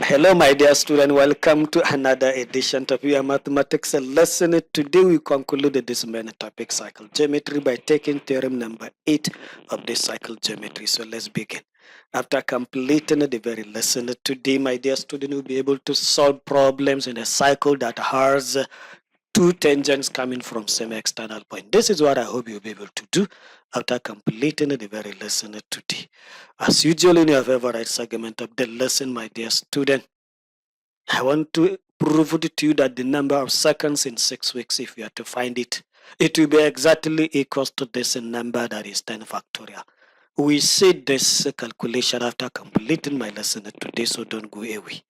Hello, my dear student. Welcome to another edition of your mathematics lesson. Today we concluded this main topic, cycle geometry, by taking theorem number 8 of this cycle geometry. So let's begin. After completing the very lesson today, my dear student, will be able to solve problems in a cycle that has two tangents coming from same external point. This is what I hope you'll be able to do after completing the very lesson today. As usual in your favorite segment of the lesson, my dear student, I want to prove it to you that the number of seconds in 6 weeks, if you are to find it, it will be exactly equals to this number, that is 10 factorial. We see this calculation after completing my lesson today, so don't go away.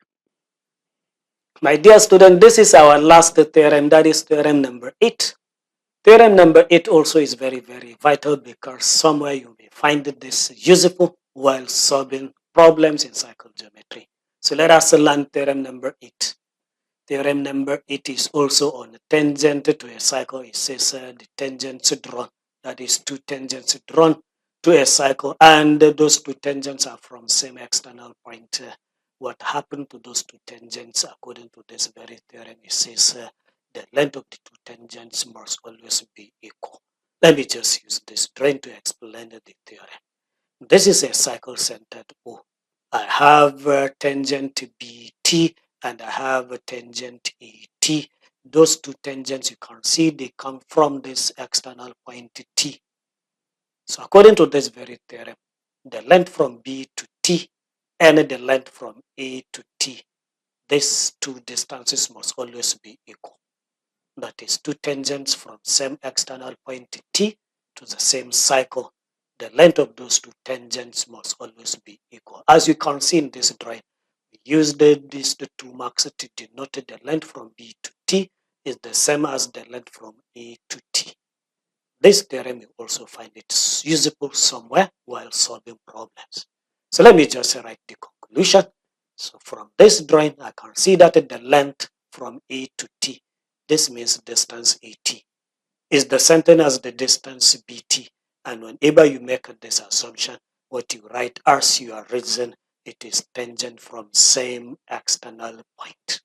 My dear student, this is our last theorem, that is theorem number 8. Theorem number 8 also is very, very vital because somewhere you may find this useful while solving problems in cycle geometry. So let us learn theorem number 8. Theorem number 8 is also on a tangent to a cycle. It says the tangents drawn, that is two tangents drawn to a cycle, and those two tangents are from same external point. What happened to those two tangents according to this very theorem? It says the length of the two tangents must always be equal. Let me just use this drawing to explain the theorem. This is a cycle-centered O. I have tangent BT and I have a tangent AT. Those two tangents, you can see they come from this external point T. So according to this very theorem, the length from B to T and the length from A to T, these two distances must always be equal. That is two tangents from same external point T to the same cycle. The length of those two tangents must always be equal. As you can see in this drawing, we used these two marks to denote the length from B to T is the same as the length from A to T. This theorem you also find it usable somewhere while solving problems. So let me just write the conclusion. So from this drawing, I can see that the length from A to T, this means distance AT, is the same as the distance BT. And whenever you make this assumption, what you write as your reason, it is tangent from same external point.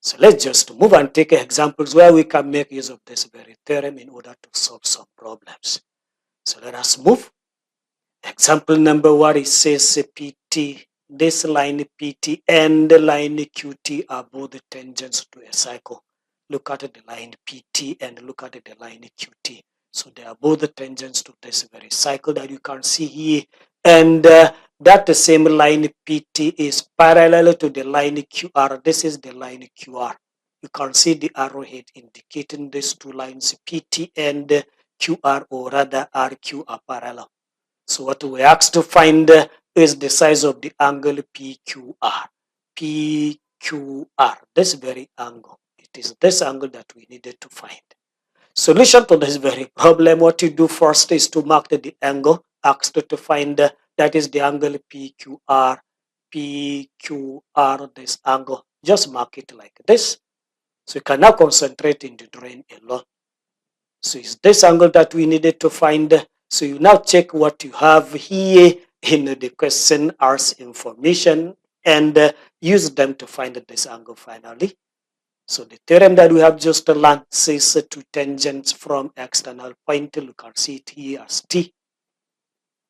So let's just move and take examples where we can make use of this very theorem in order to solve some problems. So let us move. Example number 1, it says PT, this line PT and the line QT are both tangents to a cycle. Look at the line PT and look at the line QT. So they are both tangents to this very cycle that you can see here. And that the same line PT is parallel to the line QR. This is the line QR. You can see the arrowhead indicating these two lines PT and QR, or rather RQ, are parallel. So what we asked to find is the size of the angle PQR. PQR, this very angle. It is this angle that we needed to find. Solution to this very problem, what you do first is to mark the angle asked to find, that is the angle PQR. PQR, this angle. Just mark it like this. So you can now concentrate in the drawing alone. So it's this angle that we needed to find. So you now check what you have here in the question as information and use them to find this angle finally. So the theorem that we have just learned says two tangents from external point. You can see it here as T.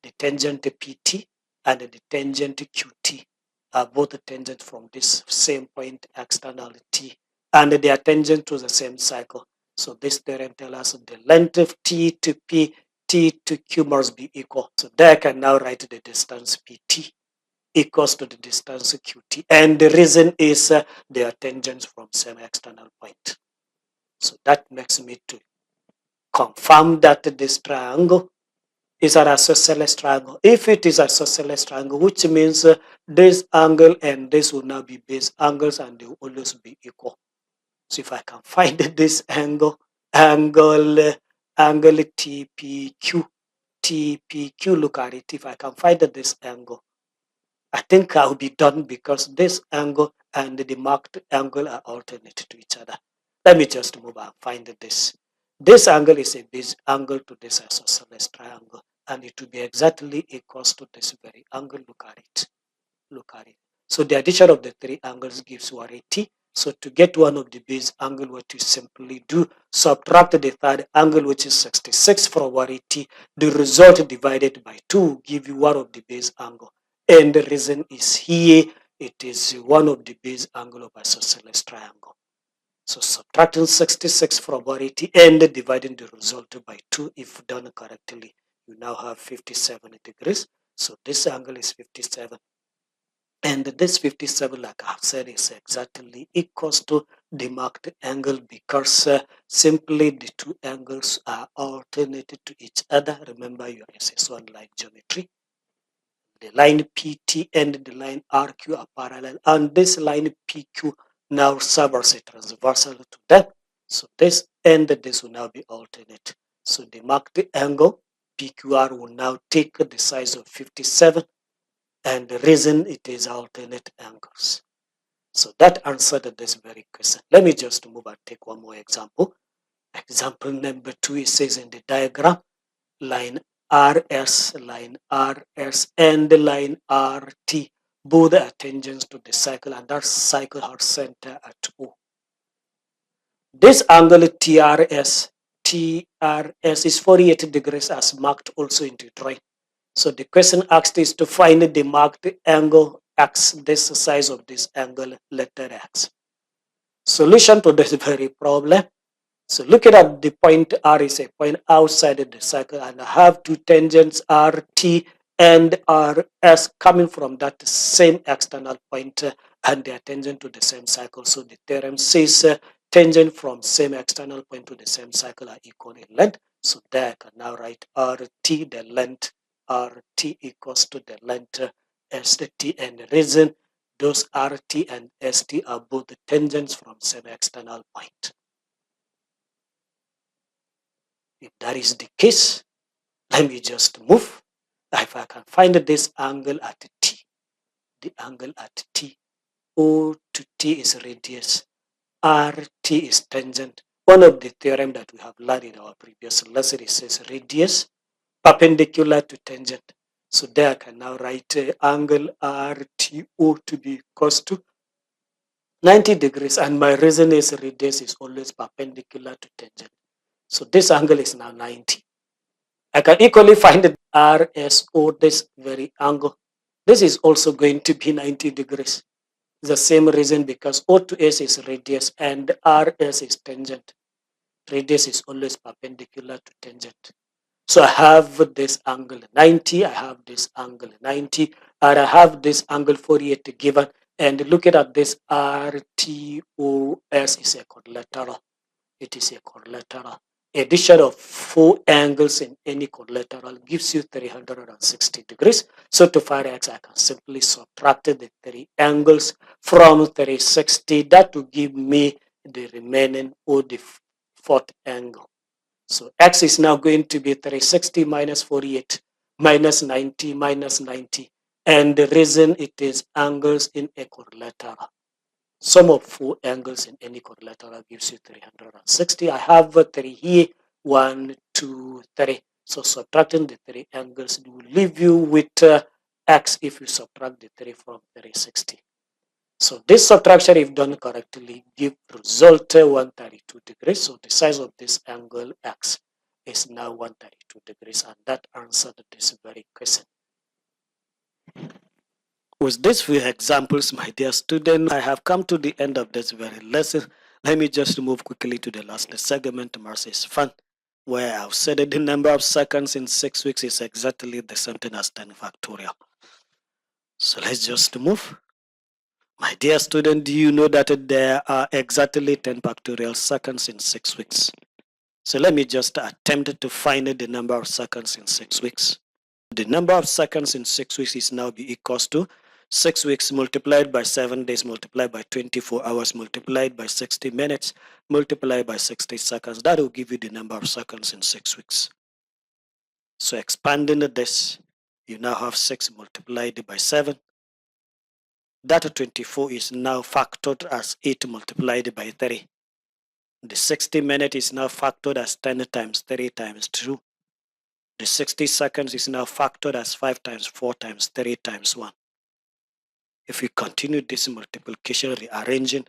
The tangent PT and the tangent QT are both tangents from this same point, external T, and they are tangent to the same cycle. So this theorem tells us the length of T to P, T to Q must be equal. So there I can now write the distance PT equals to the distance QT. And the reason is they are tangents from same external point. So that makes me to confirm that this triangle is an isosceles triangle. If it is an isosceles triangle, which means this angle and this will now be base angles and they will always be equal. So if I can find this angle TPQ, look at it. If I can find this angle, I think I'll be done because this angle and the marked angle are alternate to each other. Let me just move and find this. This angle is a base angle to this isosceles triangle, and it will be exactly equals to this very angle. Look at it. Look at it. So the addition of the three angles gives 180. So to get one of the base angle, what you simply do, subtract the third angle, which is 66 from 180. The result divided by 2 will give you one of the base angle. And the reason is here, it is one of the base angle of isosceles triangle. So subtracting 66 from 180 and dividing the result by 2, if done correctly, you now have 57 degrees. So this angle is 57. And this 57, like I've said, is exactly equals to the marked angle because simply the two angles are alternated to each other. Remember your SS1 line geometry. The line PT and the line RQ are parallel, and this line PQ now serves as a transversal to them. So this and this will now be alternate. So the marked angle PQR will now take the size of 57, and the reason it is alternate angles. So that answered this very question. Let me just move and take one more example. Example number 2, it says in the diagram, line RS, and the line RT, both are tangents to the cycle, and that cycle has center at O. This angle TRS is 48 degrees as marked also into drawing. So the question asked is to find the marked angle X, this size of this angle, letter X. Solution to this very problem. So looking at the point R is a point outside of the circle, and I have two tangents RT and RS coming from that same external point, and they are tangent to the same cycle. So the theorem says tangent from same external point to the same cycle are equal in length. So there I can now write RT, the length RT equals to the length ST, and the reason those RT and ST are both tangents from same external point. If that is the case, let me just move. If I can find this angle at T, the angle at T, O to T is radius, RT is tangent. One of the theorem that we have learned in our previous lesson, it says radius perpendicular to tangent. So there I can now write angle RTO to be equals to 90 degrees, and my reason is radius is always perpendicular to tangent. So this angle is now 90. I can equally find the RSO, this very angle. This is also going to be 90 degrees. The same reason, because O to S is radius and RS is tangent. Radius is always perpendicular to tangent. So I have this angle 90, I have this angle 90, and I have this angle 48 given. And looking at this RTOS is a quadrilateral. It is a quadrilateral. Addition of four angles in any quadrilateral gives you 360 degrees. So to find X, I can simply subtract the three angles from 360. That will give me the remaining or the fourth angle. So X is now going to be 360 minus 48 minus 90 minus 90. And the reason it is angles in a quadrilateral. Sum of four angles in any quadrilateral gives you 360. I have 3 here, 1, 2, 3. So subtracting the three angles will leave you with X if you subtract the 3 from 360. So this subtraction, if done correctly, give result 132 degrees. So the size of this angle X is now 132 degrees, and that answered this very question. With these few examples, my dear student, I have come to the end of this very lesson. Let me just move quickly to the last segment, Maths is fun, where I've said that the number of seconds in 6 weeks is exactly the same thing as 10 factorial. So let's just move. My dear student, do you know that there are exactly 10 factorial seconds in 6 weeks? So let me just attempt to find the number of seconds in 6 weeks. The number of seconds in 6 weeks is now be equals to 6 weeks multiplied by 7 days multiplied by 24 hours multiplied by 60 minutes multiplied by 60 seconds. That will give you the number of seconds in 6 weeks. So expanding this, you now have 6 multiplied by 7. That 24 is now factored as 8 multiplied by 3. The 60 minutes is now factored as 10 times 3 times 2. The 60 seconds is now factored as 5 times 4 times 3 times 1. If we continue this multiplication rearranging,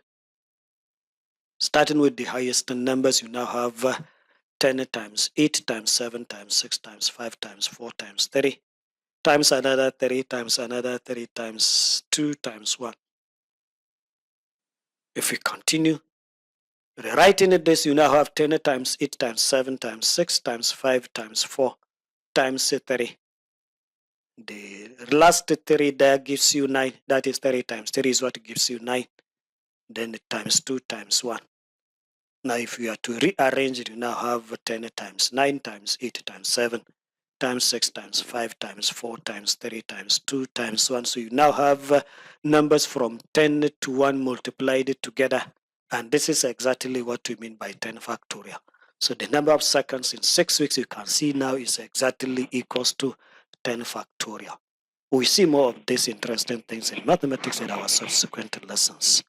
starting with the highest numbers, you now have 10 times 8 times 7 times 6 times 5 times 4 times 3 times another 3 times another 3 times 2 times 1. If we continue rewriting this, you now have 10 times 8 times 7 times 6 times 5 times 4 times 3. The last 3 there gives you 9. That is 3 times 3 is what gives you 9. Then times 2 times 1. Now if you are to rearrange it, you now have 10 times 9 times 8 times 7 times 6 times 5 times 4 times 3 times 2 times 1. So you now have numbers from 10 to 1 multiplied together. And this is exactly what we mean by 10 factorial. So the number of seconds in 6 weeks, you can see now, is exactly equals to 10 factorial. We see more of these interesting things in mathematics in our subsequent lessons.